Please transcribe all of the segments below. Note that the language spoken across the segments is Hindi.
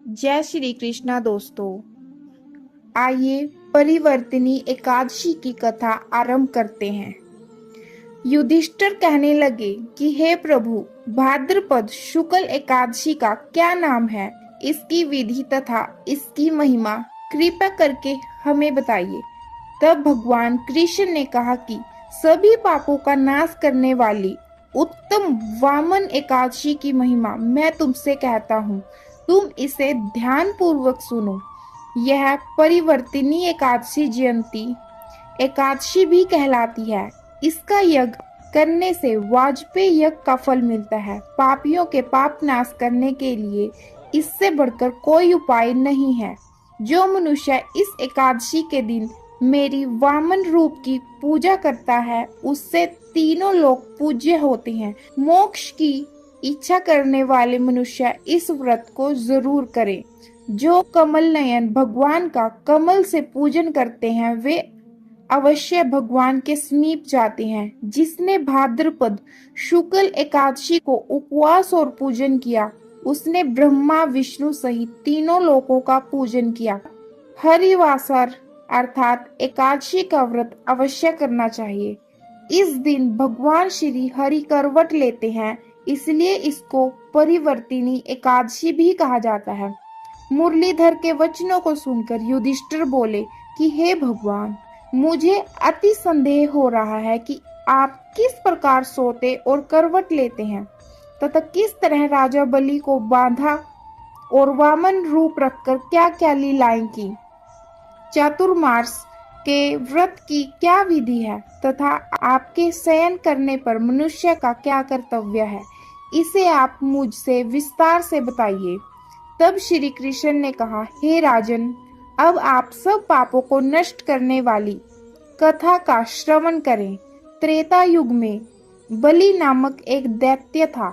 जय श्री कृष्णा दोस्तों। आइए परिवर्तिनी एकादशी की कथा आरंभ करते हैं। युधिष्ठिर कहने लगे कि हे प्रभु, भाद्रपद शुक्ल एकादशी का क्या नाम है, इसकी विधि तथा इसकी महिमा कृपा करके हमें बताइए। तब भगवान कृष्ण ने कहा कि सभी पापों का नाश करने वाली उत्तम वामन एकादशी की महिमा मैं तुमसे कहता हूँ, तुम इसे ध्यान पूर्वक सुनो। यह परिवर्तिनी एकादशी जयंती एकादशी भी कहलाती है। इसका यज्ञ करने से वाजपेय यज्ञ का फल मिलता है। पापियों के पाप नाश करने के लिए इससे बढ़कर कोई उपाय नहीं है। जो मनुष्य इस एकादशी के दिन मेरी वामन रूप की पूजा करता है, उससे तीनों लोग पूज्य होते हैं। मोक्ष की इच्छा करने वाले मनुष्य इस व्रत को जरूर करें। जो कमल नयन भगवान का कमल से पूजन करते हैं, वे अवश्य भगवान के समीप जाते हैं। जिसने भाद्रपद शुक्ल एकादशी को उपवास और पूजन किया, उसने ब्रह्मा विष्णु सहित तीनों लोकों का पूजन किया। हरिवासर अर्थात एकादशी का व्रत अवश्य करना चाहिए। इस दिन भगवान श्री हरि करवट लेते हैं, इसलिए इसको परिवर्तिनी एकादशी भी कहा जाता है। मुरलीधर के वचनों को सुनकर युधिष्ठिर बोले कि हे भगवान, मुझे अति संदेह हो रहा है कि आप किस प्रकार सोते और करवट लेते हैं तथा किस तरह राजा बलि को बांधा और वामन रूप रखकर क्या क्या लीलाएं की। चातुर्मास के व्रत की क्या विधि है तथा आपके शयन करने पर मनुष्य का क्या कर्तव्य है, इसे आप मुझसे विस्तार से बताइए। तब श्री कृष्ण ने कहा, हे राजन, अब आप सब पापों को नष्ट करने वाली कथा का श्रवण करें। त्रेता युग में बलि नामक एक दैत्य था।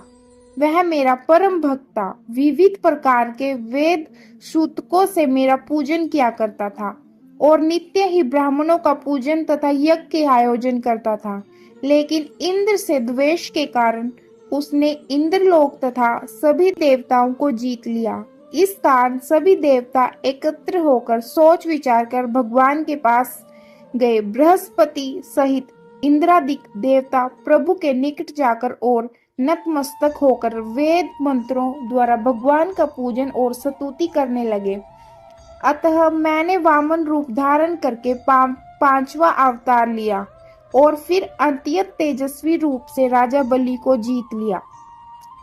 वह मेरा परम भक्त था। विविध प्रकार के वेद सूतकों से मेरा पूजन किया करता था और नित्य ही ब्राह्मणों का पूजन तथा यज्ञ के आयोजन करता था। लेकिन इंद्र से द्वेष के कारण उसने इंद्रलोक तथा सभी देवताओं को जीत लिया। इस कारण सभी देवता एकत्र होकर सोच विचार कर भगवान के पास गए। बृहस्पति सहित इंद्रादिक देवता प्रभु के निकट जाकर और नतमस्तक होकर वेद मंत्रों द्वारा भगवान का पूजन और स्तुति करने लगे। अतः मैंने वामन रूप धारण करके पांचवा अवतार लिया और फिर अत्यंत तेजस्वी रूप से राजा बलि को जीत लिया।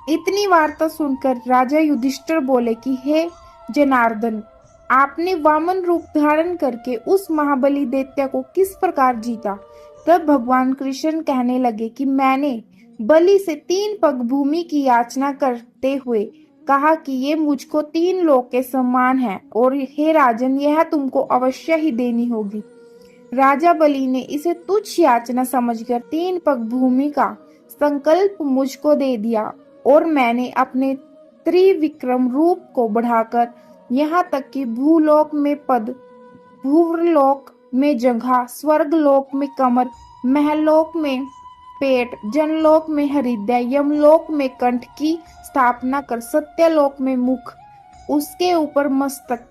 इतनी वार्ता सुनकर राजा युधिष्ठिर बोले कि हे जनार्दन, आपने वामन रूप धारण करके उस महाबली दैत्य को किस प्रकार जीता। तब भगवान कृष्ण कहने लगे कि मैंने बलि से 3 पग भूमि की याचना करते हुए कहा कि ये मुझको 3 लोक के समान है और हे राजन, यह तुमको अवश्य ही देनी होगी। राजा बलि ने इसे तुच्छ याचना समझकर 3 पग भूमि का संकल्प मुझको दे दिया और मैंने अपने त्रिविक्रम रूप को बढ़ाकर यहाँ तक कि भूलोक में पद, भूवरलोक में जंघा, स्वर्गलोक में कमर, महलोक में पेट, जनलोक में हृदय, यमलोक में कंठ की स्थापना कर सत्यलोक में मुख, उसके ऊपर मस्तक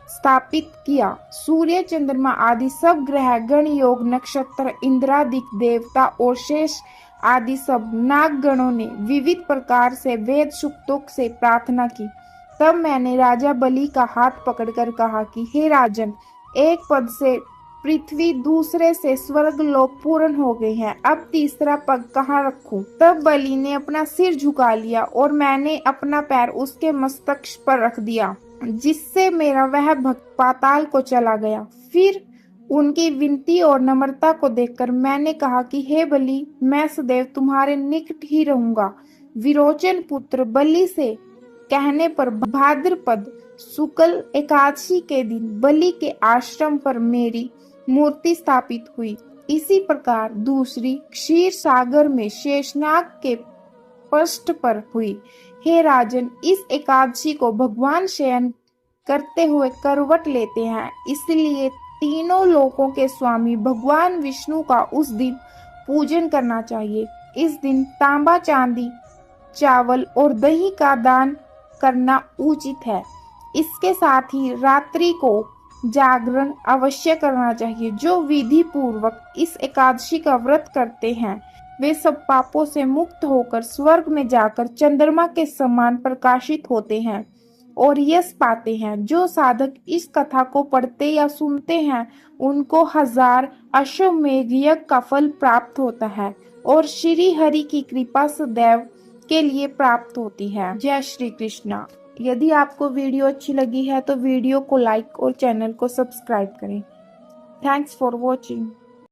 स्थापित किया। सूर्य, चंद्रमा आदि सब ग्रह, गण, योग, नक्षत्र, इंद्रादिक देवता और शेष आदि सब नागगणों ने विविध प्रकार से वेद सूक्तों से प्रार्थना की। तब मैंने राजा बलि का हाथ पकड़कर कहा कि हे राजन, एक पद से पृथ्वी, दूसरे से स्वर्ग लोक पूर्ण हो गए हैं, अब तीसरा पग कहाँ रखूं। तब बलि ने अपना सिर झुका लिया और मैंने अपना पैर उसके मस्तक पर रख दिया, जिससे मेरा वह भक्त पाताल को चला गया। फिर उनकी विनती और नम्रता को देखकर मैंने कहा कि हे बलि, मैं सदैव तुम्हारे निकट ही रहूंगा। विरोचन पुत्र बलि से कहने पर भाद्रपद शुक्ल एकादशी के दिन बलि के आश्रम पर मेरी मूर्ति स्थापित हुई। इसी प्रकार दूसरी क्षीर सागर में शेषनाग के पृष्ठ पर हुई। हे राजन, इस एकादशी को भगवान शयन करते हुए करवट लेते हैं, इसलिए तीनों लोकों के स्वामी भगवान विष्णु का उस दिन पूजन करना चाहिए। इस दिन तांबा, चांदी, चावल और दही का दान करना उचित है। इसके साथ ही रात्रि को जागरण अवश्य करना चाहिए। जो विधि पूर्वक इस एकादशी का व्रत करते हैं वे सब पापों से मुक्त होकर स्वर्ग में जाकर चंद्रमा के समान प्रकाशित होते हैं और यश पाते हैं। जो साधक इस कथा को पढ़ते या सुनते हैं उनको 1000 अश्वमेध यज्ञ का फल प्राप्त होता है और श्री हरि की कृपा सदैव के लिए प्राप्त होती है। जय श्री कृष्णा। यदि आपको वीडियो अच्छी लगी है तो वीडियो को लाइक और चैनल को सब्सक्राइब करें। Thanks for watching.